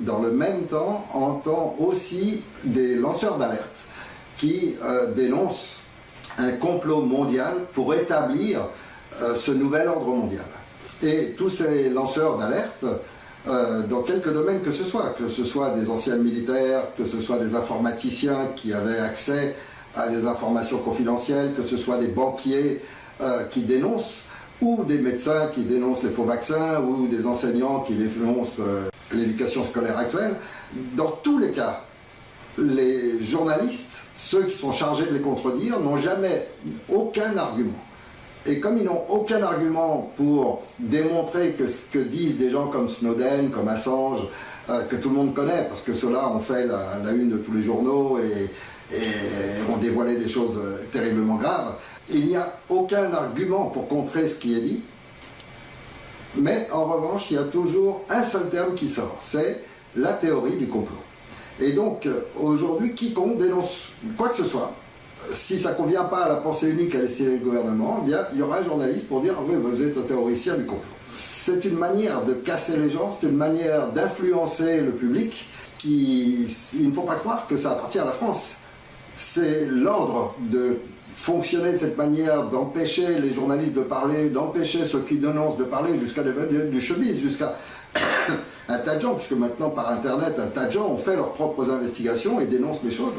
dans le même temps, entend aussi des lanceurs d'alerte qui dénoncent un complot mondial pour établir ce nouvel ordre mondial. Et tous ces lanceurs d'alerte, dans quelques domaines que ce soit des anciens militaires, que ce soit des informaticiens qui avaient accès à des informations confidentielles, que ce soit des banquiers qui dénoncent, ou des médecins qui dénoncent les faux vaccins, ou des enseignants qui dénoncent l'éducation scolaire actuelle. Dans tous les cas, les journalistes, ceux qui sont chargés de les contredire, n'ont jamais aucun argument. Et comme ils n'ont aucun argument pour démontrer que ce que disent des gens comme Snowden, comme Assange, que tout le monde connaît, parce que ceux-là ont fait la une de tous les journaux et ont dévoilé des choses terriblement graves, il n'y a aucun argument pour contrer ce qui est dit. Mais en revanche, il y a toujours un seul terme qui sort, c'est la théorie du complot. Et donc, aujourd'hui, quiconque dénonce quoi que ce soit, si ça ne convient pas à la pensée unique à l'essai du gouvernement, eh bien, il y aura un journaliste pour dire « Oui, vous êtes un théoricien du complot ». C'est une manière de casser les gens, c'est une manière d'influencer le public il ne faut pas croire que ça appartient à la France. C'est l'ordre de fonctionner de cette manière, d'empêcher les journalistes de parler, d'empêcher ceux qui dénoncent de parler, jusqu'à du showbiz, jusqu'à un tas de gens, puisque maintenant par Internet, un tas de gens ont fait leurs propres investigations et dénoncent les choses.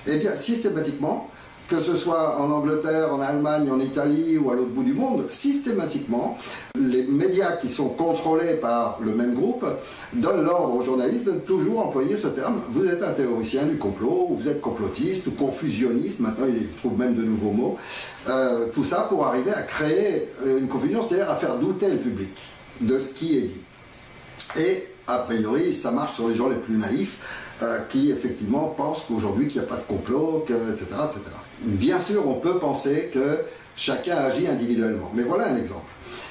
Eh bien, systématiquement, que ce soit en Angleterre, en Allemagne, en Italie ou à l'autre bout du monde, systématiquement, les médias qui sont contrôlés par le même groupe donnent l'ordre aux journalistes de toujours employer ce terme. Vous êtes un théoricien du complot, ou vous êtes complotiste, ou confusionniste, maintenant ils trouvent même de nouveaux mots. Tout ça pour arriver à créer une confusion, c'est-à-dire à faire douter le public de ce qui est dit. Et a priori, ça marche sur les gens les plus naïfs, qui effectivement pensent qu'aujourd'hui qu'il n'y a pas de complot, etc., etc. Bien sûr, on peut penser que chacun agit individuellement, mais voilà un exemple.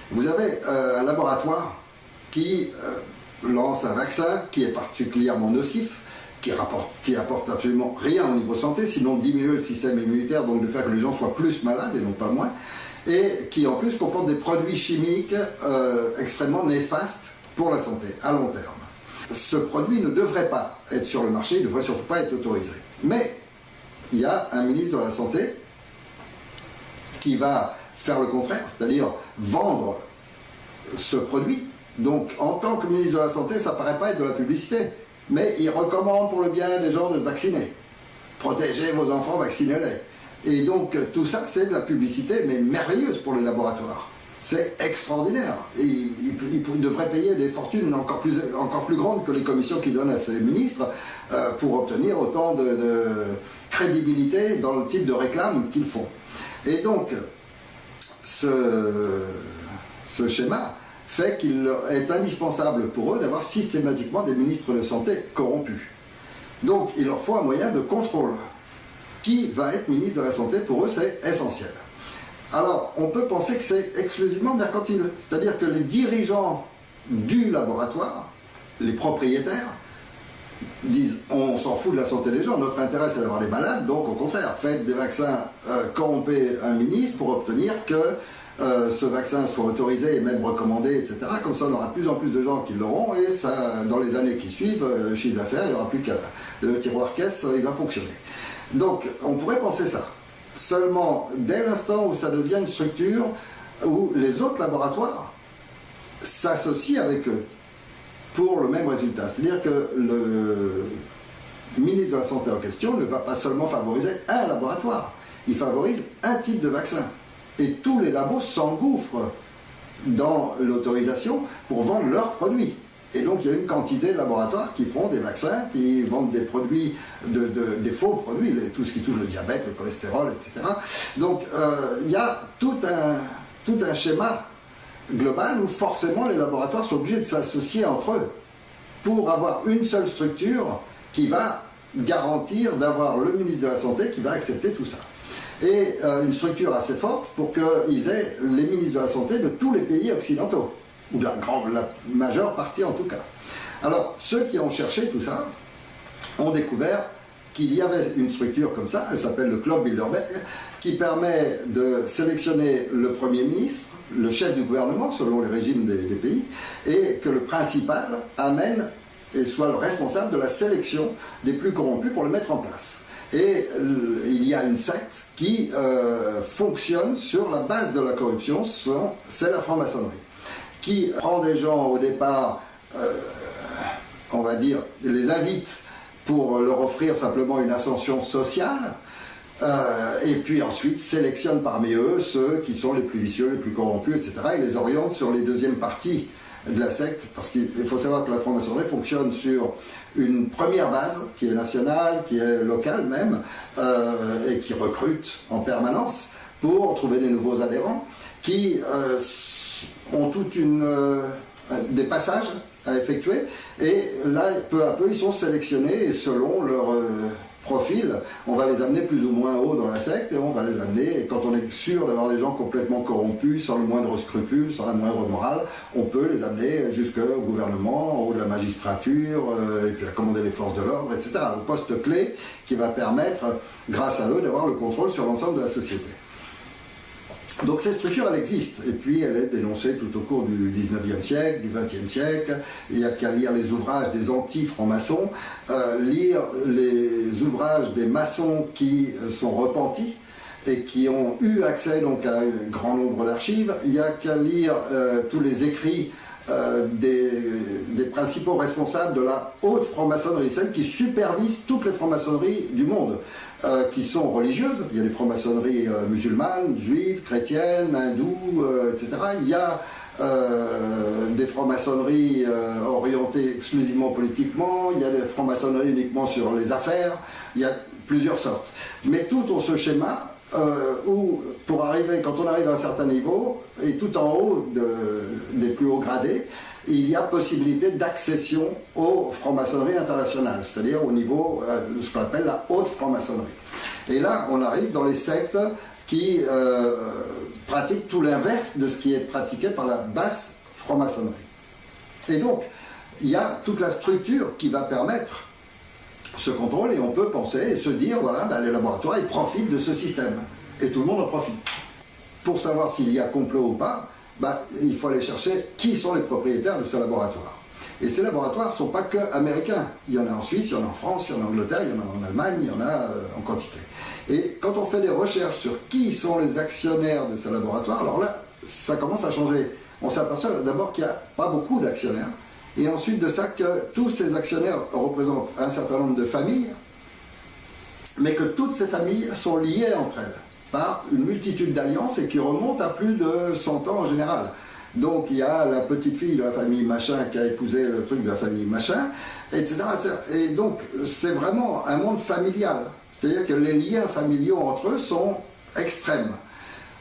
Vous avez un laboratoire qui lance un vaccin qui est particulièrement nocif, qui apporte absolument rien au niveau santé, sinon diminuer le système immunitaire, donc de faire que les gens soient plus malades et non pas moins, et qui en plus comporte des produits chimiques extrêmement néfastes pour la santé, à long terme. Ce produit ne devrait pas être sur le marché, il ne devrait surtout pas être autorisé. Mais il y a un ministre de la Santé qui va faire le contraire, c'est-à-dire vendre ce produit. Donc, en tant que ministre de la Santé, ça ne paraît pas être de la publicité, mais il recommande pour le bien des gens de se vacciner. Protégez vos enfants, vaccinez-les. Et donc, tout ça, c'est de la publicité, mais merveilleuse pour les laboratoires. C'est extraordinaire. Et il devrait payer des fortunes encore plus grandes que les commissions qu'il donne à ses ministres pour obtenir autant de crédibilité dans le type de réclame qu'ils font. Et donc, ce schéma fait qu'il est indispensable pour eux d'avoir systématiquement des ministres de santé corrompus. Donc, il leur faut un moyen de contrôle. Qui va être ministre de la Santé, pour eux, c'est essentiel. Alors, on peut penser que c'est exclusivement mercantile, c'est-à-dire que les dirigeants du laboratoire, les propriétaires, disent on s'en fout de la santé des gens, notre intérêt c'est d'avoir des malades, donc au contraire, faites des vaccins, corrompez un ministre pour obtenir que ce vaccin soit autorisé et même recommandé, etc. Comme ça, on aura de plus en plus de gens qui l'auront et ça, dans les années qui suivent, le chiffre d'affaires, il n'y aura plus qu'à le tiroir caisse, il va fonctionner. Donc, on pourrait penser ça. Seulement, dès l'instant où ça devient une structure où les autres laboratoires s'associent avec eux pour le même résultat. C'est-à-dire que le ministre de la Santé en question ne va pas seulement favoriser un laboratoire, il favorise un type de vaccin. Et tous les labos s'engouffrent dans l'autorisation pour vendre leurs produits. Et donc il y a une quantité de laboratoires qui font des vaccins, qui vendent des produits, des faux produits, tout ce qui touche le diabète, le cholestérol, etc. Donc il y a tout un schéma global où forcément les laboratoires sont obligés de s'associer entre eux pour avoir une seule structure qui va garantir d'avoir le ministre de la Santé qui va accepter tout ça. Et une structure assez forte pour qu'ils aient les ministres de la Santé de tous les pays occidentaux, ou de la majeure partie en tout cas. Alors, ceux qui ont cherché tout ça ont découvert qu'il y avait une structure comme ça, elle s'appelle le Club Bilderberg, qui permet de sélectionner le Premier ministre, le chef du gouvernement, selon les régimes des pays, et que le principal amène et soit le responsable de la sélection des plus corrompus pour le mettre en place. Et il y a une secte qui fonctionne sur la base de la corruption, c'est la franc-maçonnerie, qui prend des gens au départ, on va dire, les invite pour leur offrir simplement une ascension sociale, et puis ensuite sélectionne parmi eux ceux qui sont les plus vicieux, les plus corrompus, etc. et les oriente sur les deuxièmes parties de la secte, parce qu'il faut savoir que la franc-maçonnerie fonctionne sur une première base qui est nationale, qui est locale même, et qui recrute en permanence pour trouver des nouveaux adhérents qui ont des passages à effectuer, et là peu à peu ils sont sélectionnés et selon leur profil, on va les amener plus ou moins haut dans la secte, et on va les amener, et quand on est sûr d'avoir des gens complètement corrompus, sans le moindre scrupule, sans la moindre morale, on peut les amener jusqu'au gouvernement, en haut de la magistrature, et puis à commander les forces de l'ordre, etc. Au poste clé qui va permettre, grâce à eux, d'avoir le contrôle sur l'ensemble de la société. Donc cette structure, elle existe, et puis elle est dénoncée tout au cours du 19e siècle, du 20e siècle. Il n'y a qu'à lire les ouvrages des anti-francs-maçons, lire les ouvrages des maçons qui sont repentis et qui ont eu accès donc à un grand nombre d'archives. Il n'y a qu'à lire tous les écrits des principaux responsables de la haute franc-maçonnerie, celle qui supervise toutes les francs-maçonneries du monde, qui sont religieuses. Il y a des francs-maçonneries musulmanes, juives, chrétiennes, hindoues, etc. Il y a des francs-maçonneries orientées exclusivement politiquement, il y a des francs-maçonneries uniquement sur les affaires, il y a plusieurs sortes. Mais tout ont ce schéma où, quand on arrive à un certain niveau, et tout en haut des plus hauts gradés, il y a possibilité d'accession aux francs-maçonneries internationales, c'est-à-dire au niveau de ce qu'on appelle la haute franc-maçonnerie. Et là, on arrive dans les sectes qui pratiquent tout l'inverse de ce qui est pratiqué par la basse franc-maçonnerie. Et donc, il y a toute la structure qui va permettre ce contrôle, et on peut penser et se dire, voilà, les laboratoires, ils profitent de ce système, et tout le monde en profite. Pour savoir s'il y a complot ou pas, il faut aller chercher qui sont les propriétaires de ces laboratoires. Et ces laboratoires ne sont pas que américains. Il y en a en Suisse, il y en a en France, il y en a en Angleterre, il y en a en Allemagne, il y en a en quantité. Et quand on fait des recherches sur qui sont les actionnaires de ces laboratoires, alors là, ça commence à changer. On s'aperçoit d'abord qu'il n'y a pas beaucoup d'actionnaires, et ensuite de ça que tous ces actionnaires représentent un certain nombre de familles, mais que toutes ces familles sont liées entre elles par une multitude d'alliances et qui remontent à plus de 100 ans en général. Donc il y a la petite fille de la famille machin qui a épousé le truc de la famille machin, etc. etc. Et donc c'est vraiment un monde familial. C'est-à-dire que les liens familiaux entre eux sont extrêmes.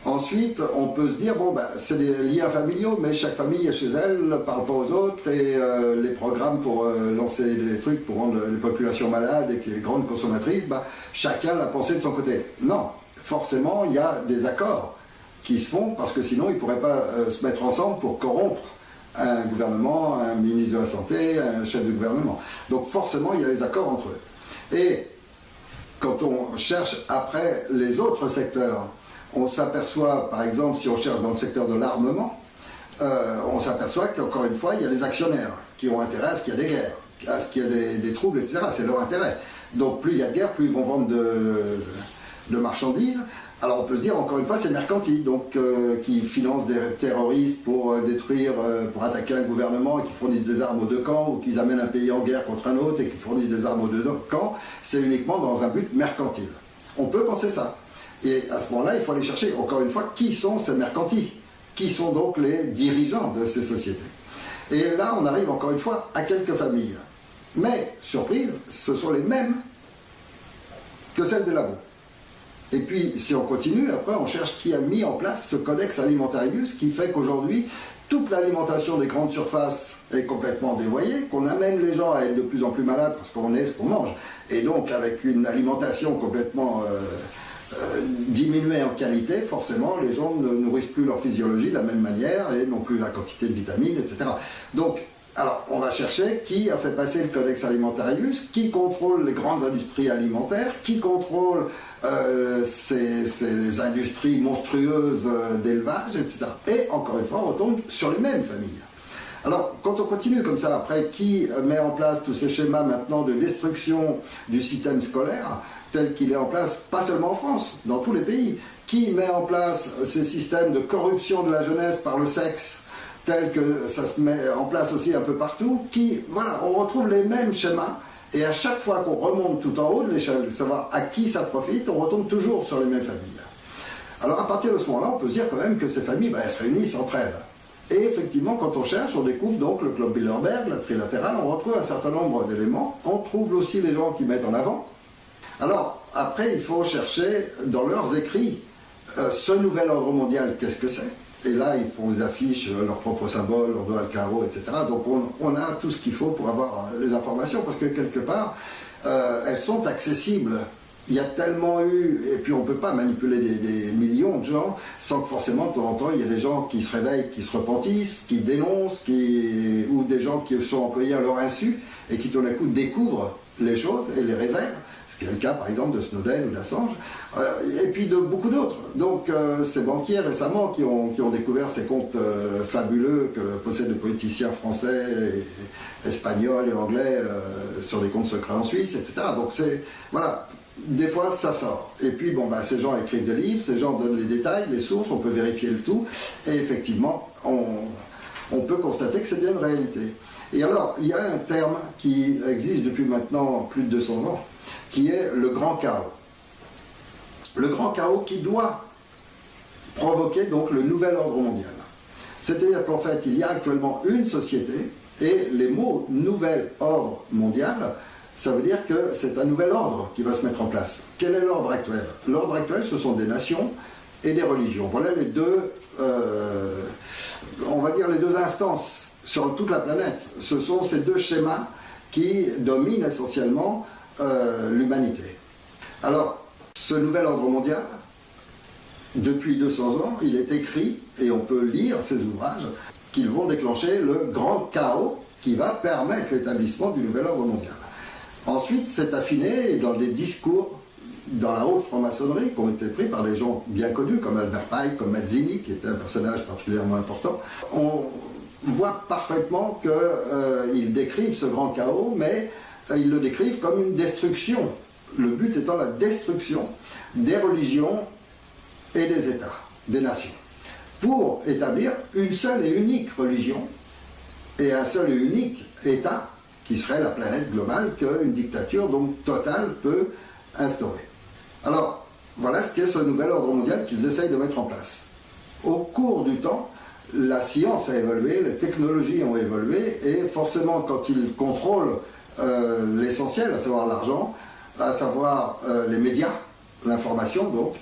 Ensuite, on peut se dire, c'est des liens familiaux, mais chaque famille est chez elle, ne parle pas aux autres, et les programmes pour lancer des trucs pour rendre les populations malades et qui est grandes consommatrices, chacun l'a pensé de son côté. Non, forcément, il y a des accords qui se font, parce que sinon, ils ne pourraient pas se mettre ensemble pour corrompre un gouvernement, un ministre de la Santé, un chef de gouvernement. Donc forcément, il y a des accords entre eux. Et quand on cherche après les autres secteurs, on s'aperçoit, par exemple, si on cherche dans le secteur de l'armement, on s'aperçoit qu'encore une fois, il y a des actionnaires qui ont intérêt à ce qu'il y ait des guerres, à ce qu'il y ait des troubles, etc. C'est leur intérêt. Donc plus il y a de guerre, plus ils vont vendre de marchandises. Alors on peut se dire, encore une fois, c'est mercantile, donc qui financent des terroristes pour détruire, pour attaquer un gouvernement, et qui fournissent des armes aux deux camps, ou qu'ils amènent un pays en guerre contre un autre et qui fournissent des armes aux deux camps. C'est uniquement dans un but mercantile. On peut penser ça. Et à ce moment-là, il faut aller chercher, encore une fois, qui sont ces mercantis, qui sont donc les dirigeants de ces sociétés. Et là, on arrive encore une fois à quelques familles. Mais, surprise, ce sont les mêmes que celles des labos. Et puis, si on continue, après, on cherche qui a mis en place ce codex alimentarius qui fait qu'aujourd'hui, toute l'alimentation des grandes surfaces est complètement dévoyée, qu'on amène les gens à être de plus en plus malades parce qu'on est ce qu'on mange. Et donc, avec une alimentation complètement diminuée en qualité, forcément, les gens ne nourrissent plus leur physiologie de la même manière et n'ont plus la quantité de vitamines, etc. Donc, alors, on va chercher qui a fait passer le Codex Alimentarius, qui contrôle les grandes industries alimentaires, qui contrôle ces industries monstrueuses d'élevage, etc. Et encore une fois, on retombe sur les mêmes familles. Alors, quand on continue comme ça, après, qui met en place tous ces schémas maintenant de destruction du système scolaire, tel qu'il est en place, pas seulement en France, dans tous les pays? Qui met en place ces systèmes de corruption de la jeunesse par le sexe, tel que ça se met en place aussi un peu partout? Voilà, on retrouve les mêmes schémas, et à chaque fois qu'on remonte tout en haut de l'échelle, de savoir à qui ça profite, on retombe toujours sur les mêmes familles. Alors, à partir de ce moment-là, on peut se dire quand même que ces familles, elles se réunissent entre elles. Et effectivement, quand on cherche, on découvre donc le Club Bilderberg, la trilatérale, on retrouve un certain nombre d'éléments. On trouve aussi les gens qui mettent en avant. Alors, après, il faut chercher dans leurs écrits ce nouvel ordre mondial, qu'est-ce que c'est? Et là, ils font des affiches, leurs propres symboles, leur doigt le carreau, etc. Donc, on a tout ce qu'il faut pour avoir les informations, parce que quelque part, elles sont accessibles. Il y a tellement eu, et puis on ne peut pas manipuler des millions de gens sans que forcément de temps en temps il y a des gens qui se réveillent, qui se repentissent, qui dénoncent, ou des gens qui sont employés à leur insu et qui tout d'un coup découvrent les choses et les révèlent, ce qui est le cas par exemple de Snowden ou d'Assange, et puis de beaucoup d'autres. Donc ces banquiers récemment qui ont découvert ces comptes fabuleux que possèdent les politiciens français, espagnols et anglais sur des comptes secrets en Suisse, etc. Donc c'est, voilà. Des fois, ça sort. Et puis, ces gens écrivent des livres, ces gens donnent les détails, les sources, on peut vérifier le tout. Et effectivement, on peut constater que c'est bien une réalité. Et alors, il y a un terme qui existe depuis maintenant plus de 200 ans, qui est le grand chaos. Le grand chaos qui doit provoquer donc le nouvel ordre mondial. C'est-à-dire qu'en fait, il y a actuellement une société, et les mots « nouvel ordre mondial », ça veut dire que c'est un nouvel ordre qui va se mettre en place. Quel est l'ordre actuel? L'ordre actuel, ce sont des nations et des religions. Voilà les deux, on va dire les deux instances sur toute la planète. Ce sont ces deux schémas qui dominent essentiellement l'humanité. Alors, ce nouvel ordre mondial, depuis 200 ans, il est écrit, et on peut lire ces ouvrages, qu'ils vont déclencher le grand chaos qui va permettre l'établissement du nouvel ordre mondial. Ensuite, c'est affiné dans des discours dans la haute franc-maçonnerie qui ont été pris par des gens bien connus comme Albert Pike, comme Mazzini, qui était un personnage particulièrement important. On voit parfaitement qu'ils décrivent ce grand chaos, mais ils le décrivent comme une destruction. Le but étant la destruction des religions et des États, des nations, pour établir une seule et unique religion et un seul et unique État, qui serait la planète globale qu'une dictature donc totale peut instaurer. Alors, voilà ce qu'est ce nouvel ordre mondial qu'ils essayent de mettre en place. Au cours du temps, la science a évolué, les technologies ont évolué, et forcément, quand ils contrôlent l'essentiel, à savoir l'argent, à savoir les médias, l'information donc,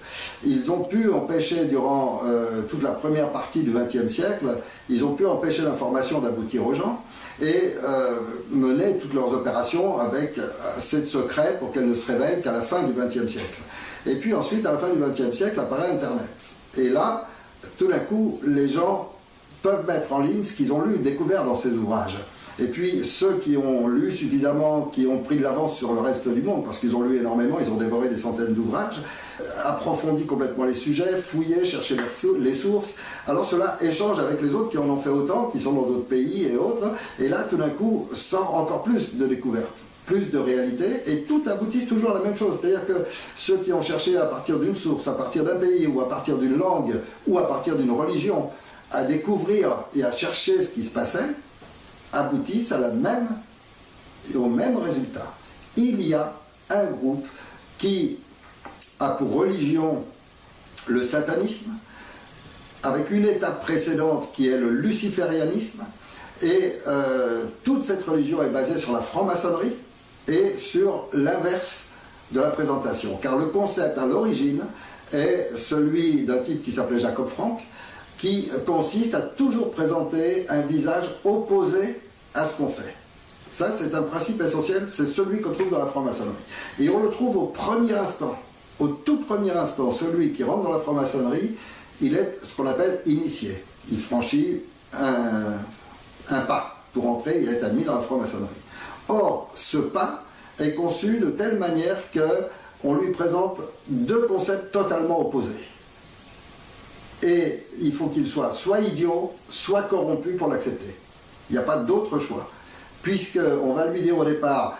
ils ont pu empêcher durant toute la première partie du XXe siècle, ils ont pu empêcher l'information d'aboutir aux gens, et mener toutes leurs opérations avec assez de secret pour qu'elles ne se révèlent qu'à la fin du XXe siècle. Et puis ensuite, à la fin du XXe siècle, apparaît Internet. Et là, tout d'un coup, les gens peuvent mettre en ligne ce qu'ils ont lu, découvert dans ces ouvrages. Et puis ceux qui ont lu suffisamment, qui ont pris de l'avance sur le reste du monde, parce qu'ils ont lu énormément, ils ont dévoré des centaines d'ouvrages, approfondi complètement les sujets, fouillé, cherché les sources. Alors cela échange avec les autres qui en ont fait autant, qui sont dans d'autres pays et autres, et là tout d'un coup sort encore plus de découvertes, plus de réalité, et tout aboutisse toujours à la même chose. C'est-à-dire que ceux qui ont cherché à partir d'une source, à partir d'un pays, ou à partir d'une langue, ou à partir d'une religion, à découvrir et à chercher ce qui se passait, aboutissent au même résultat. Il y a un groupe qui a pour religion le satanisme, avec une étape précédente qui est le luciférianisme, et toute cette religion est basée sur la franc-maçonnerie et sur l'inverse de la présentation. Car le concept à l'origine est celui d'un type qui s'appelait Jacob Frank, qui consiste à toujours présenter un visage opposé à ce qu'on fait. Ça, c'est un principe essentiel, c'est celui qu'on trouve dans la franc-maçonnerie. Et on le trouve au premier instant, au tout premier instant, celui qui rentre dans la franc-maçonnerie, il est ce qu'on appelle initié. Il franchit un pas pour entrer et être admis dans la franc-maçonnerie. Or, ce pas est conçu de telle manière qu'on lui présente deux concepts totalement opposés. Et il faut qu'il soit idiot, soit corrompu pour l'accepter. Il n'y a pas d'autre choix. Puisqu'on va lui dire au départ,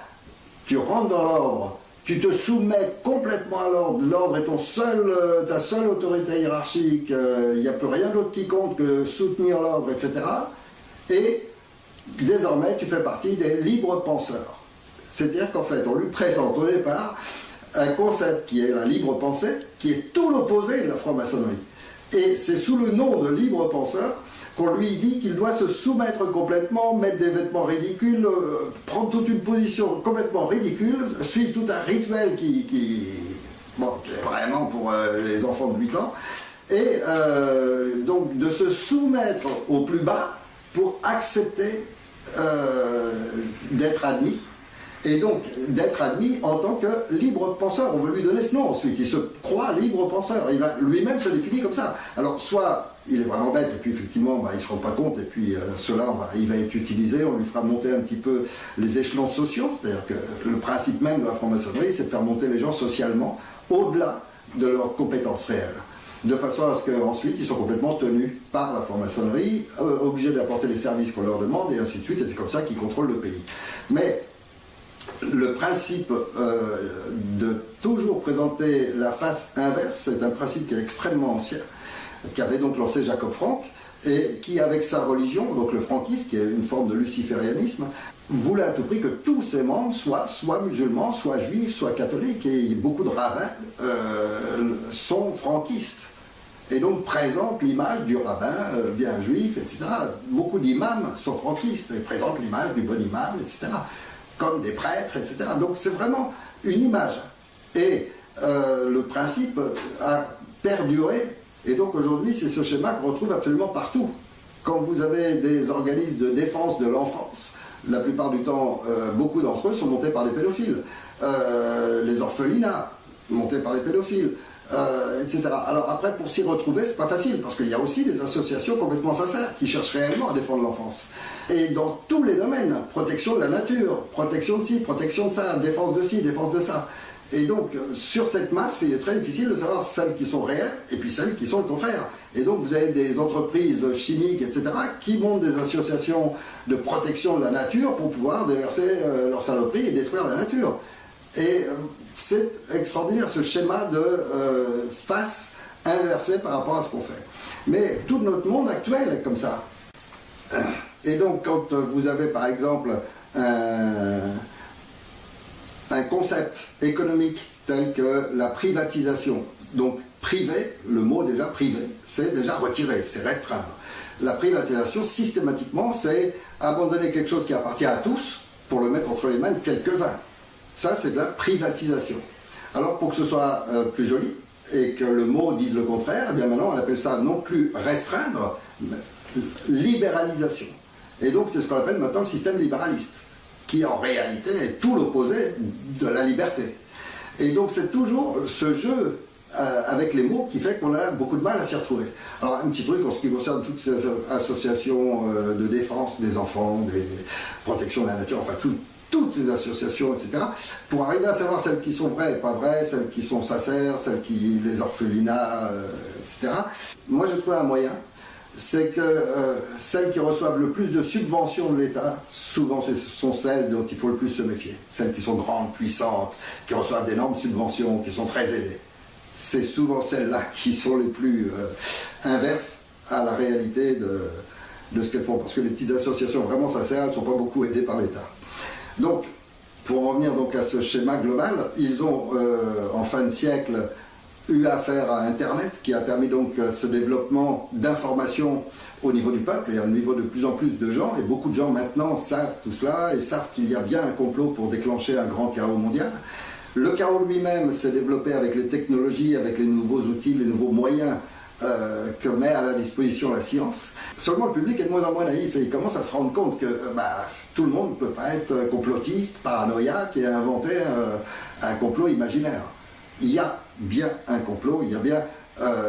tu rentres dans l'ordre, tu te soumets complètement à l'ordre, l'ordre est ta seule autorité hiérarchique, il n'y a plus rien d'autre qui compte que soutenir l'ordre, etc. Et désormais, tu fais partie des libres penseurs. C'est-à-dire qu'en fait, on lui présente au départ un concept qui est la libre pensée, qui est tout l'opposé de la franc-maçonnerie. Et c'est sous le nom de libre penseur qu'on lui dit qu'il doit se soumettre complètement, mettre des vêtements ridicules, prendre toute une position complètement ridicule, suivre tout un rituel qui est vraiment pour les enfants de 8 ans, et donc de se soumettre au plus bas pour accepter d'être admis. Et donc, d'être admis en tant que libre penseur. On veut lui donner ce nom ensuite. Il se croit libre penseur. Il va lui-même se définir comme ça. Alors, soit il est vraiment bête, et puis effectivement, il ne se rend pas compte, et puis il va être utilisé, on lui fera monter un petit peu les échelons sociaux. C'est-à-dire que le principe même de la franc-maçonnerie, c'est de faire monter les gens socialement au-delà de leurs compétences réelles. De façon à ce qu'ensuite, ils soient complètement tenus par la franc-maçonnerie, obligés d'apporter les services qu'on leur demande, et ainsi de suite. Et c'est comme ça qu'ils contrôlent le pays. Mais le principe de toujours présenter la face inverse, c'est un principe qui est extrêmement ancien, qu'avait donc lancé Jacob Frank, et qui, avec sa religion, donc le franquisme, qui est une forme de luciférianisme, voulait à tout prix que tous ses membres soient soit musulmans, soit juifs, soit catholiques, et beaucoup de rabbins sont franquistes. Et donc présentent l'image du rabbin bien juif, etc. Beaucoup d'imams sont franquistes, et présentent l'image du bon imam, etc. Comme des prêtres, etc. Donc c'est vraiment une image. Et le principe a perduré. Et donc aujourd'hui, c'est ce schéma qu'on retrouve absolument partout. Quand vous avez des organismes de défense de l'enfance, la plupart du temps, beaucoup d'entre eux sont montés par des pédophiles. Les orphelinats, montés par des pédophiles, etc. Alors après, pour s'y retrouver, c'est pas facile, parce qu'il y a aussi des associations complètement sincères qui cherchent réellement à défendre l'enfance. Et dans tous les domaines, protection de la nature, protection de ci, protection de ça, défense de ci, défense de ça. Et donc, sur cette masse, il est très difficile de savoir celles qui sont réelles et puis celles qui sont le contraire. Et donc, vous avez des entreprises chimiques, etc., qui montent des associations de protection de la nature pour pouvoir déverser leurs saloperies et détruire la nature. Et c'est extraordinaire, ce schéma de face inversée par rapport à ce qu'on fait. Mais tout notre monde actuel est comme ça. Et donc, quand vous avez, par exemple, un concept économique tel que la privatisation. Donc privé, le mot déjà privé, c'est déjà retirer, c'est restreindre. La privatisation, systématiquement, c'est abandonner quelque chose qui appartient à tous pour le mettre entre les mains de quelques-uns. Ça, c'est de la privatisation. Alors pour que ce soit plus joli et que le mot dise le contraire, eh bien maintenant on appelle ça non plus restreindre, mais libéralisation. Et donc c'est ce qu'on appelle maintenant le système libéraliste, qui en réalité est tout l'opposé de la liberté. Et donc c'est toujours ce jeu avec les mots qui fait qu'on a beaucoup de mal à s'y retrouver. Alors un petit truc en ce qui concerne toutes ces associations de défense des enfants, des protections de la nature, enfin toutes ces associations, etc., pour arriver à savoir celles qui sont vraies et pas vraies, celles qui sont sincères, celles qui, les orphelinats, etc. Moi j'ai trouvé un moyen, c'est que celles qui reçoivent le plus de subventions de l'État, souvent ce sont celles dont il faut le plus se méfier. Celles qui sont grandes, puissantes, qui reçoivent d'énormes subventions, qui sont très aidées. C'est souvent celles-là qui sont les plus inverses à la réalité de ce qu'elles font. Parce que les petites associations vraiment sincères, elles ne sont pas beaucoup aidées par l'État. Donc, pour en revenir donc à ce schéma global, ils ont, en fin de siècle, eu affaire à Internet, qui a permis donc ce développement d'informations au niveau du peuple et au niveau de plus en plus de gens, et beaucoup de gens maintenant savent tout cela et savent qu'il y a bien un complot pour déclencher un grand chaos mondial. Le chaos lui-même s'est développé avec les technologies, avec les nouveaux outils, les nouveaux moyens que met à la disposition la science. Seulement le public est de moins en moins naïf et il commence à se rendre compte que tout le monde ne peut pas être complotiste, paranoïaque et inventer un complot imaginaire. Il y a bien un complot, il y a bien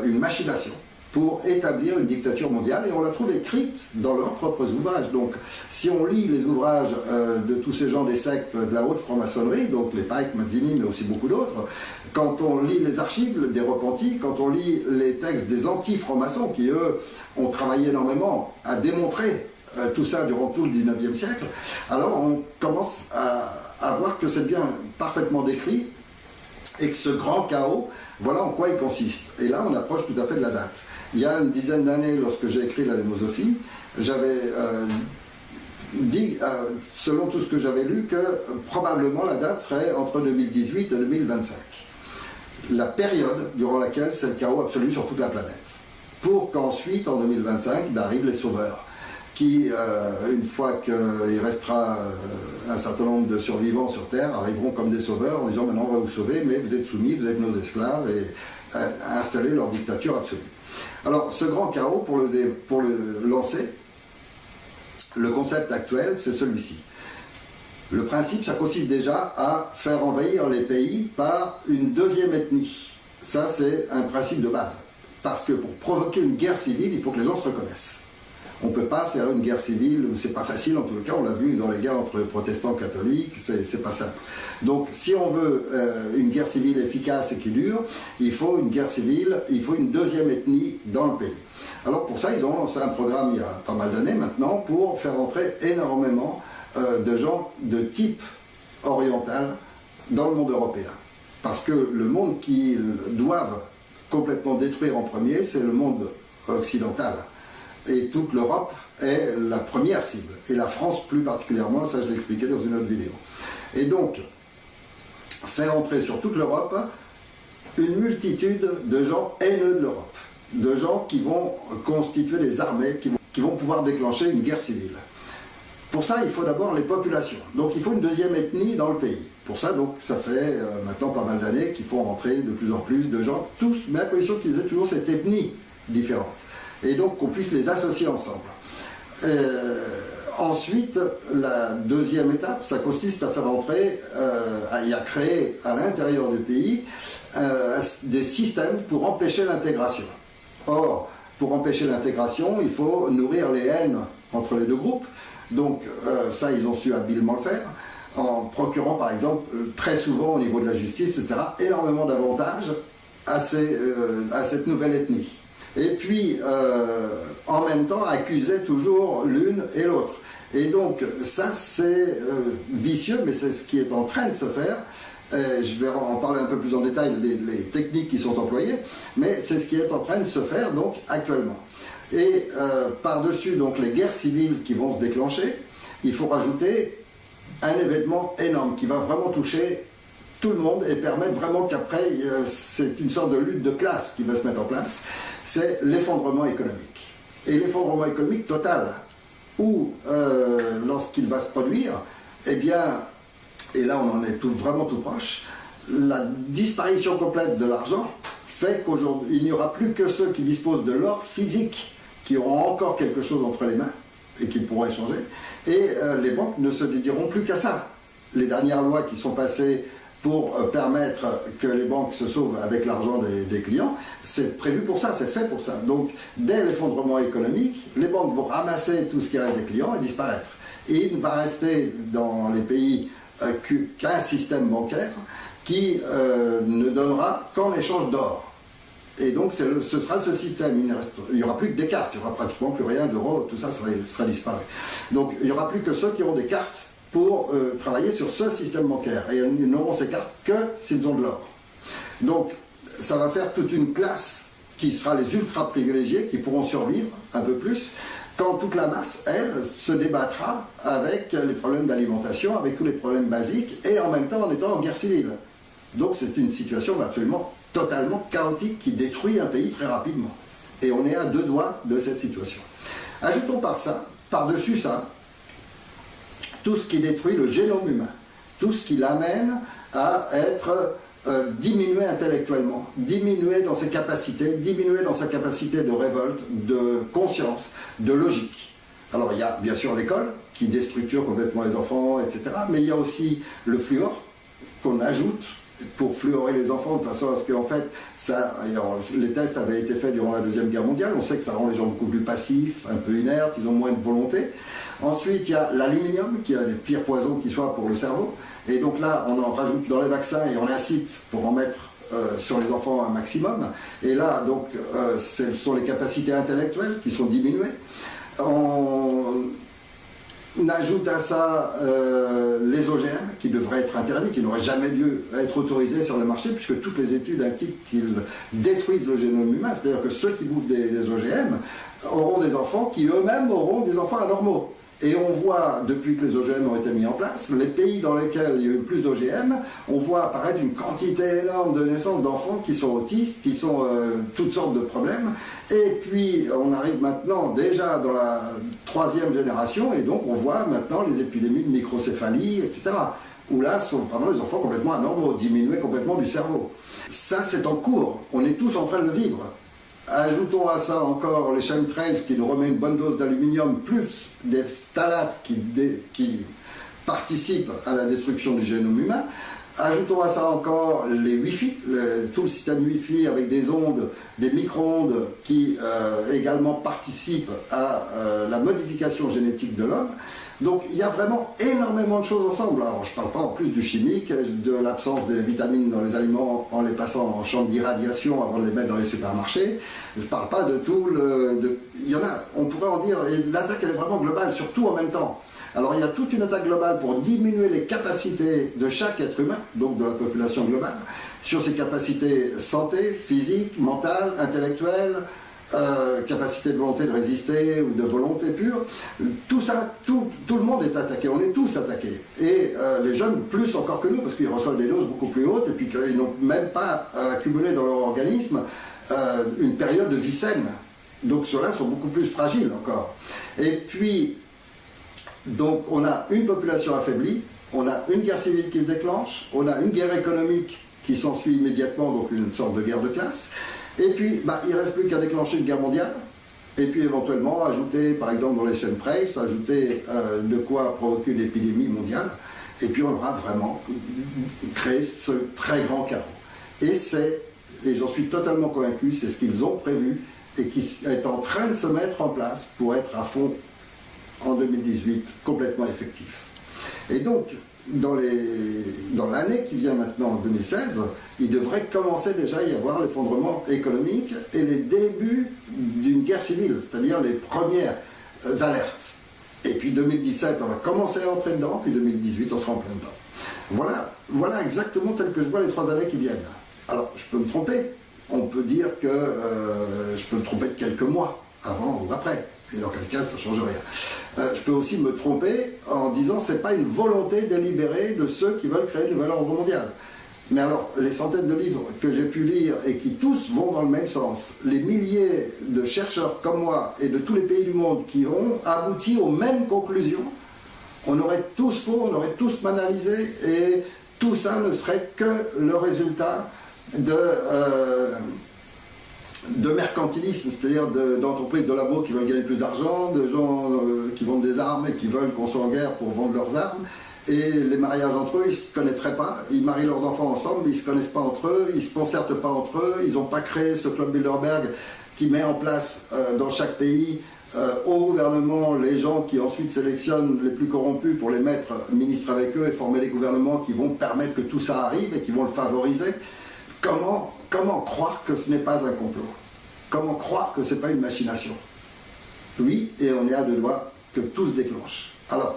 une machination pour établir une dictature mondiale, et on la trouve écrite dans leurs propres ouvrages. Donc si on lit les ouvrages de tous ces gens des sectes de la haute franc-maçonnerie, donc les Pike, Mazzini, mais aussi beaucoup d'autres, quand on lit les archives des repentis, quand on lit les textes des anti-francs-maçons, qui eux ont travaillé énormément à démontrer tout ça durant tout le 19e siècle, alors on commence à voir que c'est bien parfaitement décrit et que ce grand chaos, voilà en quoi il consiste. Et là, on approche tout à fait de la date. Il y a une dizaine d'années, lorsque j'ai écrit la démosophie, j'avais dit, selon tout ce que j'avais lu, que probablement la date serait entre 2018 et 2025. La période durant laquelle c'est le chaos absolu sur toute la planète. Pour qu'ensuite, en 2025, arrivent les sauveurs, qui, une fois qu'il restera un certain nombre de survivants sur Terre, arriveront comme des sauveurs en disant « maintenant on va vous sauver, mais vous êtes soumis, vous êtes nos esclaves » et installer leur dictature absolue. Alors, ce grand chaos, pour le lancer, le concept actuel, c'est celui-ci. Le principe, ça consiste déjà à faire envahir les pays par une deuxième ethnie. Ça, c'est un principe de base. Parce que pour provoquer une guerre civile, il faut que les gens se reconnaissent. On ne peut pas faire une guerre civile, c'est pas facile en tout cas, on l'a vu dans les guerres entre protestants et catholiques, c'est pas simple. Donc si on veut une guerre civile efficace et qui dure, il faut une guerre civile, il faut une deuxième ethnie dans le pays. Alors pour ça, ils ont lancé un programme il y a pas mal d'années maintenant pour faire entrer énormément de gens de type oriental dans le monde européen. Parce que le monde qu'ils doivent complètement détruire en premier, c'est le monde occidental. Et toute l'Europe est la première cible. Et la France plus particulièrement, ça je l'ai expliqué dans une autre vidéo. Et donc, faire entrer sur toute l'Europe une multitude de gens haineux de l'Europe. De gens qui vont constituer des armées, qui vont pouvoir déclencher une guerre civile. Pour ça, il faut d'abord les populations. Donc il faut une deuxième ethnie dans le pays. Pour ça, donc, ça fait maintenant pas mal d'années qu'il faut rentrer de plus en plus de gens, tous, mais à condition qu'ils aient toujours cette ethnie différente. Et donc qu'on puisse les associer ensemble. Ensuite, la deuxième étape, ça consiste à faire entrer et à créer à l'intérieur du pays des systèmes pour empêcher l'intégration. Or, pour empêcher l'intégration, il faut nourrir les haines entre les deux groupes. Donc ça, ils ont su habilement le faire, en procurant par exemple, très souvent au niveau de la justice, etc., énormément d'avantages à cette nouvelle ethnie. Et puis, en même temps, accuser toujours l'une et l'autre. Et donc, ça, c'est vicieux, mais c'est ce qui est en train de se faire. Je vais en parler un peu plus en détail, les techniques qui sont employées, mais c'est ce qui est en train de se faire, donc, actuellement. Et par-dessus, donc, les guerres civiles qui vont se déclencher, il faut rajouter un événement énorme qui va vraiment toucher tout le monde et permettre vraiment qu'après, c'est une sorte de lutte de classe qui va se mettre en place. C'est l'effondrement économique. Et l'effondrement économique total, où lorsqu'il va se produire, eh bien, et là on en est vraiment tout proche, la disparition complète de l'argent fait qu'aujourd'hui, il n'y aura plus que ceux qui disposent de l'or physique, qui auront encore quelque chose entre les mains et qui pourront échanger, et les banques ne se dédieront plus qu'à ça. Les dernières lois qui sont passées pour permettre que les banques se sauvent avec l'argent des clients, c'est prévu pour ça, c'est fait pour ça. Donc, dès l'effondrement économique, les banques vont ramasser tout ce qui reste des clients et disparaître. Et il ne va rester dans les pays qu'un système bancaire qui ne donnera qu'en échange d'or. Et donc, ce sera ce système. Il n'y aura plus que des cartes, il n'y aura pratiquement plus rien d'euros, tout ça sera disparu. Donc, il n'y aura plus que ceux qui auront des cartes pour travailler sur ce système bancaire. Et ils n'auront ces cartes que s'ils ont de l'or. Donc, ça va faire toute une classe qui sera les ultra privilégiés, qui pourront survivre un peu plus, quand toute la masse, elle, se débattra avec les problèmes d'alimentation, avec tous les problèmes basiques, et en même temps en étant en guerre civile. Donc, c'est une situation absolument totalement chaotique qui détruit un pays très rapidement. Et on est à deux doigts de cette situation. Ajoutons par-dessus ça, tout ce qui détruit le génome humain, tout ce qui l'amène à être diminué intellectuellement, diminué dans ses capacités, diminué dans sa capacité de révolte, de conscience, de logique. Alors il y a bien sûr l'école qui déstructure complètement les enfants, etc. Mais il y a aussi le fluor qu'on ajoute pour fluorer les enfants de façon à ce qu'en fait, les tests avaient été faits durant la Deuxième Guerre mondiale, on sait que ça rend les gens beaucoup plus passifs, un peu inertes, ils ont moins de volonté. Ensuite, il y a l'aluminium, qui est un des pires poisons qui soit pour le cerveau. Et donc là, on en rajoute dans les vaccins et on incite pour en mettre sur les enfants un maximum. Et là, donc, ce sont les capacités intellectuelles qui sont diminuées. On ajoute à ça les OGM qui devraient être interdits, qui n'auraient jamais dû être autorisés sur le marché, puisque toutes les études indiquent qu'ils détruisent le génome humain. C'est-à-dire que ceux qui bouffent des OGM auront des enfants qui eux-mêmes auront des enfants anormaux. Et on voit, depuis que les OGM ont été mis en place, les pays dans lesquels il y a eu plus d'OGM, on voit apparaître une quantité énorme de naissances d'enfants qui sont autistes, qui sont toutes sortes de problèmes. Et puis, on arrive maintenant déjà dans la 3e génération, et donc on voit maintenant les épidémies de microcéphalie, etc. Où là, ce sont vraiment des enfants complètement anormaux, diminués complètement du cerveau. Ça, c'est en cours. On est tous en train de le vivre. Ajoutons à ça encore les chemtrails qui nous remet une bonne dose d'aluminium, plus des phtalates qui participent à la destruction du génome humain. Ajoutons à ça encore les Wi-Fi, tout le système Wi-Fi avec des ondes, des micro-ondes qui également participent à la modification génétique de l'homme. Donc il y a vraiment énormément de choses ensemble. Alors je ne parle pas en plus du chimique, de l'absence des vitamines dans les aliments en les passant en chambre d'irradiation avant de les mettre dans les supermarchés. Je ne parle pas de tout il y en a, on pourrait en dire, et l'attaque elle est vraiment globale, surtout en même temps. Alors il y a toute une attaque globale pour diminuer les capacités de chaque être humain, donc de la population globale, sur ses capacités santé, physique, mentale, intellectuelle, capacité de volonté de résister ou de volonté pure. Tout ça, tout le monde est attaqué, on est tous attaqués. Et les jeunes plus encore que nous, parce qu'ils reçoivent des doses beaucoup plus hautes et puis qu'ils n'ont même pas accumulé dans leur organisme une période de vie saine. Donc ceux-là sont beaucoup plus fragiles encore. Et puis, donc on a une population affaiblie, on a une guerre civile qui se déclenche, on a une guerre économique qui s'ensuit immédiatement, donc une sorte de guerre de classe. Et puis, il ne reste plus qu'à déclencher une guerre mondiale, et puis éventuellement ajouter, par exemple dans les chemtrails, ajouter de quoi provoquer une épidémie mondiale, et puis on aura vraiment créé ce très grand chaos. Et j'en suis totalement convaincu, c'est ce qu'ils ont prévu, et qui est en train de se mettre en place pour être à fond en 2018, complètement effectif. Et donc, dans l'année qui vient maintenant, en 2016, il devrait commencer déjà à y avoir l'effondrement économique et les débuts d'une guerre civile, c'est-à-dire les premières alertes. Et puis 2017, on va commencer à entrer dedans, puis 2018, on sera en plein dedans. Voilà exactement tel que je vois les 3 années qui viennent. Alors, je peux me tromper. On peut dire que je peux me tromper de quelques mois, avant ou après. Et dans quel cas, ça ne change rien. Je peux aussi me tromper en disant que ce n'est pas une volonté délibérée de ceux qui veulent créer une nouvelle ordre mondial. Mais alors, les centaines de livres que j'ai pu lire et qui tous vont dans le même sens, les milliers de chercheurs comme moi et de tous les pays du monde qui ont abouti aux mêmes conclusions, on aurait tous faux, on aurait tous banalisé et tout ça ne serait que le résultat de mercantilisme, c'est-à-dire d'entreprises de labo qui veulent gagner plus d'argent, de gens qui vendent des armes et qui veulent qu'on soit en guerre pour vendre leurs armes. Et les mariages entre eux, ils ne se connaîtraient pas. Ils marient leurs enfants ensemble, mais ils ne se connaissent pas entre eux, ils ne se concertent pas entre eux, ils n'ont pas créé ce club Bilderberg qui met en place dans chaque pays au gouvernement les gens qui ensuite sélectionnent les plus corrompus pour les mettre ministres avec eux et former des gouvernements qui vont permettre que tout ça arrive et qui vont le favoriser. Comment croire que ce n'est pas un complot? Comment croire que ce n'est pas une machination? Oui, et on est à 2 doigts que tout se déclenche. Alors,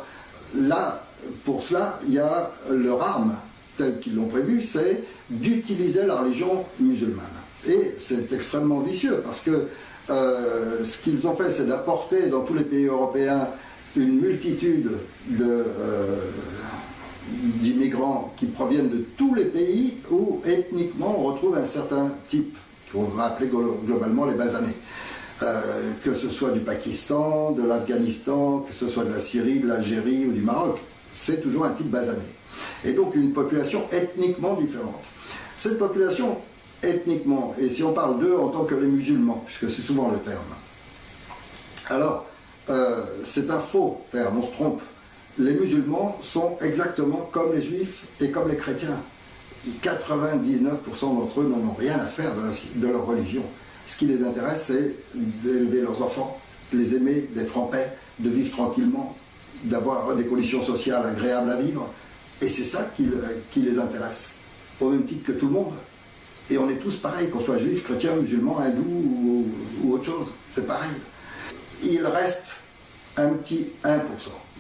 là, pour cela, il y a leur arme, telle qu'ils l'ont prévu, c'est d'utiliser la religion musulmane. Et c'est extrêmement vicieux, parce que ce qu'ils ont fait, c'est d'apporter dans tous les pays européens une multitude d'immigrants qui proviennent de tous les pays où ethniquement on retrouve un certain type qu'on va appeler globalement les basanés. Que ce soit du Pakistan, de l'Afghanistan, que ce soit de la Syrie, de l'Algérie ou du Maroc, c'est toujours un type basané. Et donc une population ethniquement différente. Cette population ethniquement, et si on parle d'eux en tant que les musulmans, puisque c'est souvent le terme, alors c'est un faux terme, on se trompe. Les musulmans sont exactement comme les juifs et comme les chrétiens. 99% d'entre eux n'en ont rien à faire de leur religion. Ce qui les intéresse, c'est d'élever leurs enfants, de les aimer, d'être en paix, de vivre tranquillement, d'avoir des conditions sociales agréables à vivre. Et c'est ça qui les intéresse, au même titre que tout le monde. Et on est tous pareils, qu'on soit juifs, chrétiens, musulmans, hindous ou autre chose. C'est pareil. Il reste un petit 1%.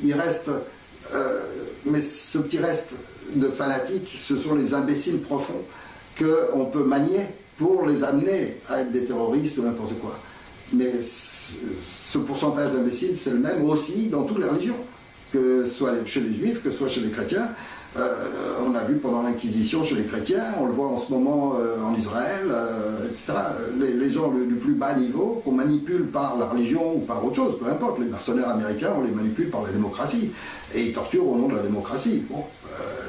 il reste, mais ce petit reste de fanatiques, ce sont les imbéciles profonds qu'on peut manier pour les amener à être des terroristes ou n'importe quoi. Mais ce pourcentage d'imbéciles, c'est le même aussi dans toutes les religions, que ce soit chez les juifs, que ce soit chez les chrétiens. On a vu pendant l'Inquisition chez les chrétiens, on le voit en ce moment en Israël, etc. Les gens du plus bas niveau, qu'on manipule par la religion ou par autre chose, peu importe. Les mercenaires américains, on les manipule par la démocratie. Et ils torturent au nom de la démocratie. Bon,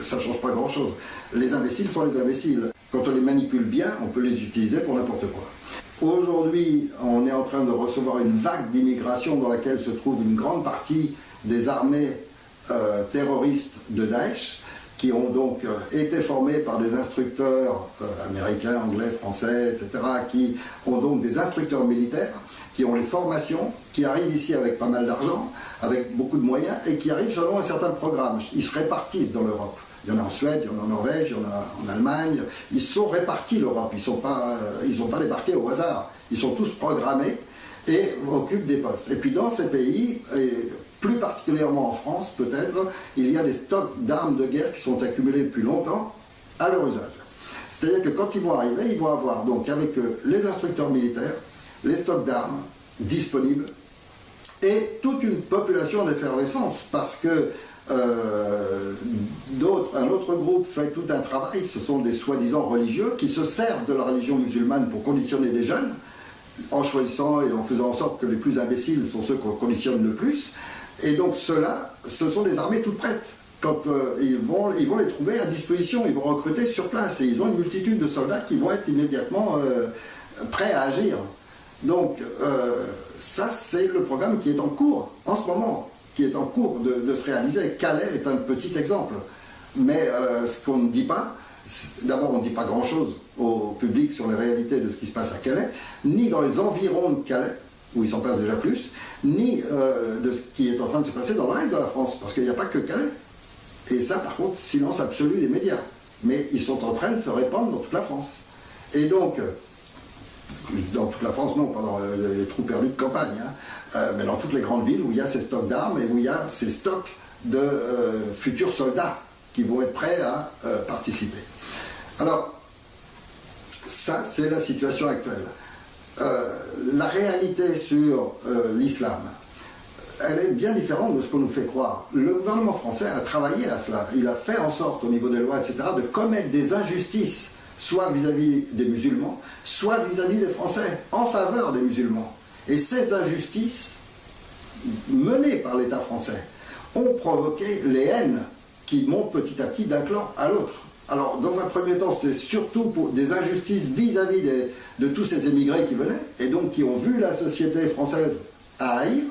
ça ne change pas grand-chose. Les imbéciles sont les imbéciles. Quand on les manipule bien, on peut les utiliser pour n'importe quoi. Aujourd'hui, on est en train de recevoir une vague d'immigration dans laquelle se trouve une grande partie des armées terroristes de Daesh, qui ont donc été formés par des instructeurs américains, anglais, français, etc., qui ont donc des instructeurs militaires, qui ont les formations, qui arrivent ici avec pas mal d'argent, avec beaucoup de moyens, et qui arrivent selon un certain programme. Ils se répartissent dans l'Europe. Il y en a en Suède, il y en a en Norvège, il y en a en Allemagne. Ils sont répartis, l'Europe. Ils sont pas débarqués au hasard. Ils sont tous programmés et occupent des postes. Et puis dans ces pays, et plus particulièrement en France peut-être, il y a des stocks d'armes de guerre qui sont accumulés depuis longtemps à leur usage. C'est-à-dire que quand ils vont arriver, ils vont avoir donc avec eux les instructeurs militaires, les stocks d'armes disponibles et toute une population d'effervescence parce que un autre groupe fait tout un travail, ce sont des soi-disant religieux qui se servent de la religion musulmane pour conditionner des jeunes en choisissant et en faisant en sorte que les plus imbéciles sont ceux qu'on conditionne le plus. Et donc ceux-là, ce sont des armées toutes prêtes. Quand ils vont les trouver à disposition, ils vont recruter sur place et ils ont une multitude de soldats qui vont être immédiatement prêts à agir. Donc ça c'est le programme qui est en cours en ce moment, qui est en cours de se réaliser. Calais est un petit exemple. Mais ce qu'on ne dit pas, d'abord on ne dit pas grand-chose au public sur les réalités de ce qui se passe à Calais, ni dans les environs de Calais, où il s'en passe déjà plus, ni de ce qui est en train de se passer dans le reste de la France, parce qu'il n'y a pas que Calais. Et ça, par contre, silence absolu des médias. Mais ils sont en train de se répandre dans toute la France. Et donc, dans toute la France, non, pas dans les trous perdus de campagne, mais dans toutes les grandes villes où il y a ces stocks d'armes et où il y a ces stocks de futurs soldats qui vont être prêts à participer. Alors, ça, c'est la situation actuelle. La réalité sur l'islam, elle est bien différente de ce qu'on nous fait croire. Le gouvernement français a travaillé à cela. Il a fait en sorte, au niveau des lois, etc., de commettre des injustices, soit vis-à-vis des musulmans, soit vis-à-vis des Français, en faveur des musulmans. Et ces injustices, menées par l'État français, ont provoqué les haines qui montent petit à petit d'un clan à l'autre. Alors, dans un premier temps, c'était surtout pour des injustices vis-à-vis de tous ces émigrés qui venaient, et donc qui ont vu la société française à haïr.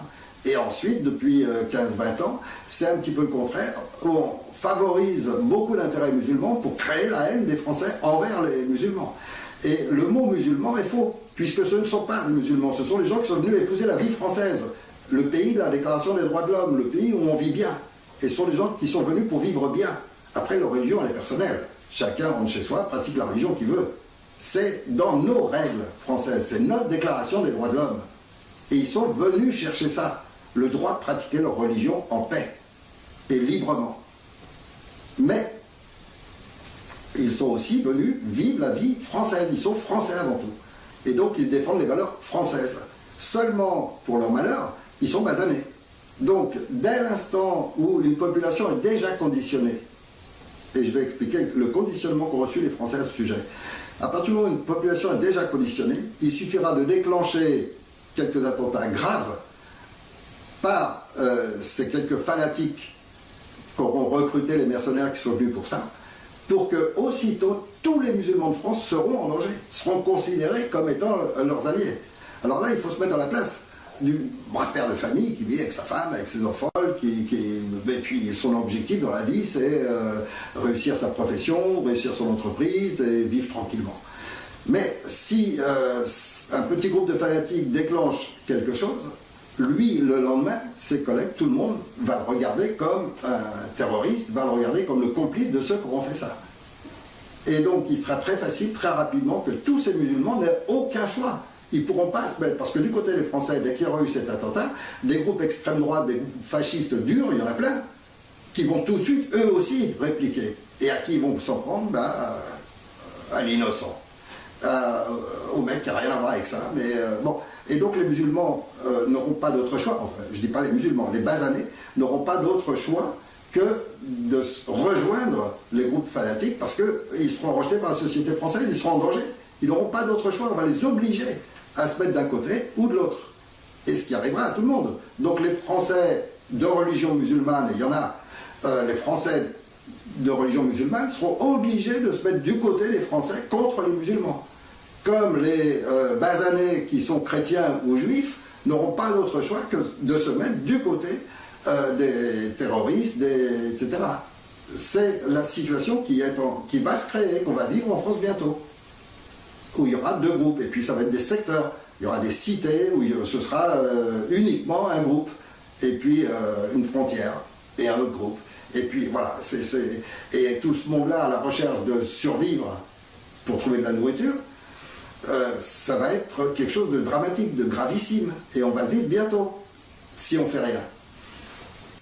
Et ensuite, depuis 15-20 ans, c'est un petit peu le contraire, où on favorise beaucoup d'intérêts musulmans pour créer la haine des Français envers les musulmans. Et le mot musulman est faux, puisque ce ne sont pas des musulmans, ce sont les gens qui sont venus épouser la vie française, le pays de la Déclaration des droits de l'homme, le pays où on vit bien. Et ce sont les gens qui sont venus pour vivre bien. Après, leur religion, elle est personnelle. Chacun rentre chez soi, pratique la religion qu'il veut. C'est dans nos règles françaises, c'est notre Déclaration des droits de l'homme. Et ils sont venus chercher ça, le droit de pratiquer leur religion en paix et librement. Mais ils sont aussi venus vivre la vie française, ils sont français avant tout. Et donc ils défendent les valeurs françaises. Seulement, pour leur malheur, ils sont basanés. Donc, dès l'instant où une population est déjà conditionnée, et je vais expliquer le conditionnement qu'ont reçu les Français à ce sujet, à partir du moment où une population est déjà conditionnée, il suffira de déclencher quelques attentats graves par ces quelques fanatiques qui auront recruté les mercenaires qui sont venus pour ça, pour que aussitôt tous les musulmans de France seront en danger, seront considérés comme étant leurs alliés. Alors là, il faut se mettre à la place du brave père de famille qui vit avec sa femme, avec ses enfants, et puis son objectif dans la vie, c'est réussir sa profession, réussir son entreprise et vivre tranquillement. Mais si un petit groupe de fanatiques déclenche quelque chose, lui, le lendemain, ses collègues, tout le monde va le regarder comme un terroriste, va le regarder comme le complice de ceux qui auront fait ça. Et donc, il sera très facile, très rapidement, que tous ces musulmans n'aient aucun choix. Ils ne pourront pas se mettre, parce que du côté des Français, dès qu'il y aura eu cet attentat, des groupes extrême droite, des groupes fascistes durs, il y en a plein, qui vont tout de suite, eux aussi, répliquer. Et à qui ils vont s'en prendre? À l'innocent. Au mec qui n'a rien à voir avec ça. Mais bon. Et donc les musulmans n'auront pas d'autre choix, enfin, je ne dis pas les musulmans, les basanés n'auront pas d'autre choix que de rejoindre les groupes fanatiques parce qu'ils seront rejetés par la société française, ils seront en danger. Ils n'auront pas d'autre choix, on va les obliger à se mettre d'un côté ou de l'autre. Et ce qui arrivera à tout le monde. Donc les Français de religion musulmane, et il y en a, les Français de religion musulmane seront obligés de se mettre du côté des Français contre les musulmans. Comme les basanés qui sont chrétiens ou juifs n'auront pas d'autre choix que de se mettre du côté des terroristes, etc. C'est la situation qui va se créer, qu'on va vivre en France bientôt, où il y aura deux groupes, et puis ça va être des secteurs. Il y aura des cités où ce sera uniquement un groupe, et puis une frontière, et un autre groupe. Et puis voilà, et tout ce monde-là à la recherche de survivre pour trouver de la nourriture, ça va être quelque chose de dramatique, de gravissime, et on va le vivre bientôt, si on ne fait rien.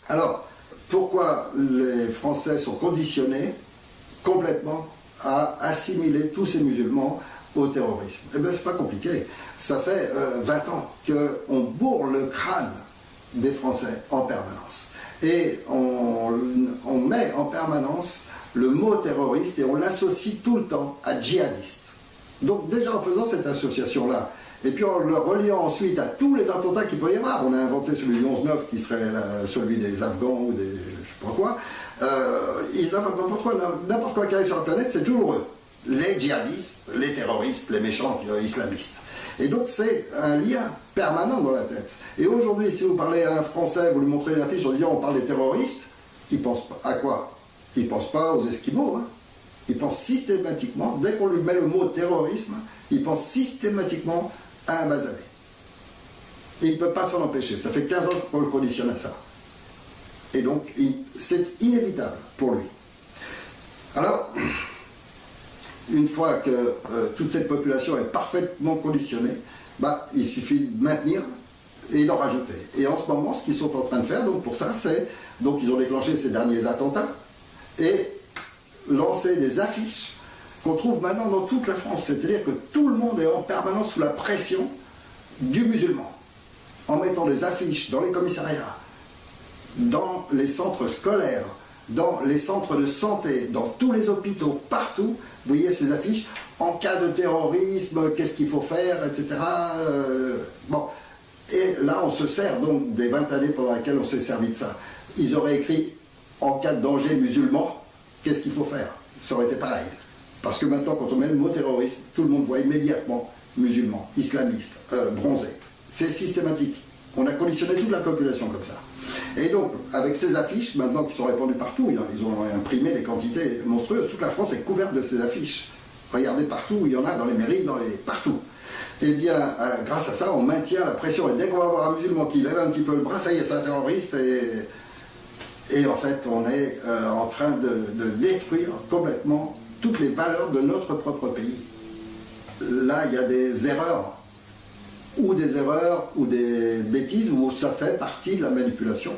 Alors, pourquoi les Français sont conditionnés complètement à assimiler tous ces musulmans au terrorisme? Eh bien, c'est pas compliqué. Ça fait 20 ans qu'on bourre le crâne des Français en permanence. Et on met en permanence le mot terroriste et on l'associe tout le temps à djihadiste. Donc déjà en faisant cette association-là, et puis en le reliant ensuite à tous les attentats qu'il peut y avoir, on a inventé celui du 11/9 qui serait celui des Afghans ou des je sais pas quoi, ils inventent n'importe quoi qui arrive sur la planète, c'est toujours eux. Les djihadistes, les terroristes, les méchants islamistes. Et donc c'est un lien permanent dans la tête. Et aujourd'hui, si vous parlez à un Français, vous lui montrez une affiche en disant on parle des terroristes, il pense à quoi? Il ne pense pas aux Esquimaux, hein. Il pense systématiquement, dès qu'on lui met le mot terrorisme, il pense systématiquement à un basané. Il ne peut pas s'en empêcher. Ça fait 15 ans qu'on le conditionne à ça. Et donc, c'est inévitable pour lui. Alors, une fois que toute cette population est parfaitement conditionnée, il suffit de maintenir et d'en rajouter. Et en ce moment, ce qu'ils sont en train de faire, donc pour ça, c'est... Donc, ils ont déclenché ces derniers attentats et lancer des affiches qu'on trouve maintenant dans toute la France. C'est-à-dire que tout le monde est en permanence sous la pression du musulman. En mettant des affiches dans les commissariats, dans les centres scolaires, dans les centres de santé, dans tous les hôpitaux, partout, vous voyez ces affiches, en cas de terrorisme, qu'est-ce qu'il faut faire, etc. Bon. Et là, on se sert donc des 20 années pendant lesquelles on s'est servi de ça. Ils auraient écrit, en cas de danger musulman, qu'est-ce qu'il faut faire? Ça aurait été pareil. Parce que maintenant, quand on met le mot terrorisme, tout le monde voit immédiatement musulman, islamiste, bronzé. C'est systématique. On a conditionné toute la population comme ça. Et donc, avec ces affiches, maintenant qui sont répandues partout, ils ont imprimé des quantités monstrueuses, toute la France est couverte de ces affiches. Regardez partout, il y en a dans les mairies, partout. Eh bien, grâce à ça, on maintient la pression. Et dès qu'on va voir un musulman qui lève un petit peu le bras, ça y est, c'est un terroriste. Et en fait, on est en train de détruire complètement toutes les valeurs de notre propre pays. Là, il y a des erreurs, ou des bêtises, où ça fait partie de la manipulation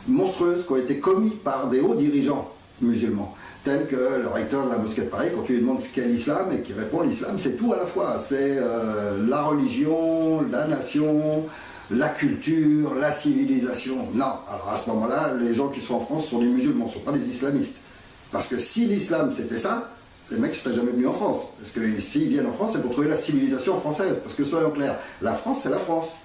monstrueuse qui a été commise par des hauts dirigeants musulmans, tels que le recteur de la mosquée de Paris, quand tu lui demandes ce qu'est l'islam, et qui répond l'islam, c'est tout à la fois. C'est la religion, la nation, la culture, la civilisation. Non, alors à ce moment-là, les gens qui sont en France sont des musulmans, ne sont pas des islamistes. Parce que si l'islam c'était ça, les mecs ne seraient jamais venus en France. Parce que s'ils viennent en France, c'est pour trouver la civilisation française. Parce que soyons clairs, la France, c'est la France.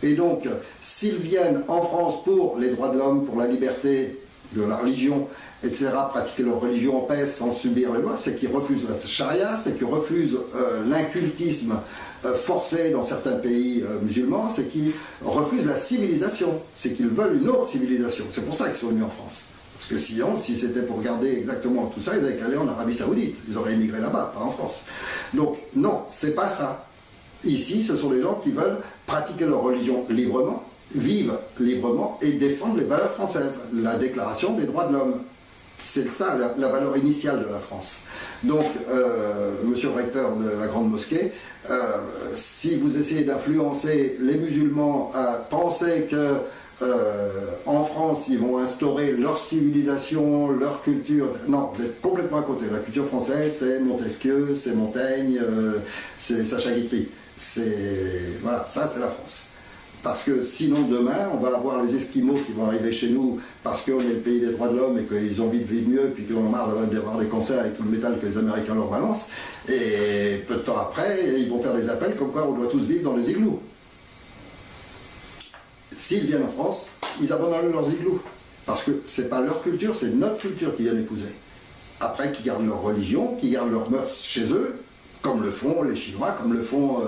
Et donc, s'ils viennent en France pour les droits de l'homme, pour la liberté de la religion, etc., pratiquer leur religion en paix sans subir les lois, c'est qu'ils refusent la charia, c'est qu'ils refusent l'incultisme forcé dans certains pays musulmans, c'est qu'ils refusent la civilisation, c'est qu'ils veulent une autre civilisation. C'est pour ça qu'ils sont venus en France. Parce que sinon, si c'était pour garder exactement tout ça, ils avaient qu'à aller en Arabie Saoudite. Ils auraient émigré là-bas, pas en France. Donc, non, c'est pas ça. Ici, ce sont les gens qui veulent pratiquer leur religion librement, vivre librement et défendre les valeurs françaises. La déclaration des droits de l'homme. C'est ça la valeur initiale de la France. Donc, monsieur le recteur de la Grande Mosquée, si vous essayez d'influencer les musulmans à penser que en France, ils vont instaurer leur civilisation, leur culture. Non, vous êtes complètement à côté. La culture française, c'est Montesquieu, c'est Montaigne, c'est Sacha Guitry. Voilà, ça c'est la France. Parce que sinon demain, on va avoir les Esquimaux qui vont arriver chez nous parce qu'on est le pays des droits de l'homme et qu'ils ont envie de vivre mieux, puis qu'ils ont marre d'avoir des concerts avec tout le métal que les Américains leur balancent. Et peu de temps après, ils vont faire des appels comme quoi on doit tous vivre dans les igloos. S'ils viennent en France, ils abandonnent leurs igloos. Parce que c'est pas leur culture, c'est notre culture qu'ils viennent épouser. Après, qu'ils gardent leur religion, qu'ils gardent leurs mœurs chez eux, comme le font les Chinois, comme le font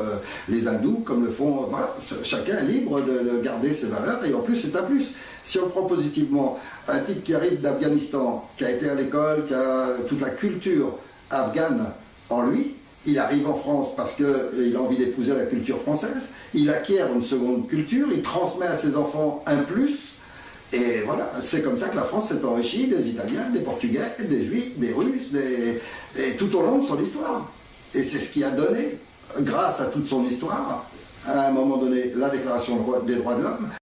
les Hindous, comme le font... Voilà, chacun est libre de garder ses valeurs, et en plus, c'est un plus. Si on prend positivement un type qui arrive d'Afghanistan, qui a été à l'école, qui a toute la culture afghane en lui, il arrive en France parce qu'il a envie d'épouser la culture française, il acquiert une seconde culture, il transmet à ses enfants un plus, et voilà, c'est comme ça que la France s'est enrichie des Italiens, des Portugais, des Juifs, des Russes, et tout au long de son histoire. Et c'est ce qui a donné, grâce à toute son histoire, à un moment donné, la Déclaration des droits de l'homme,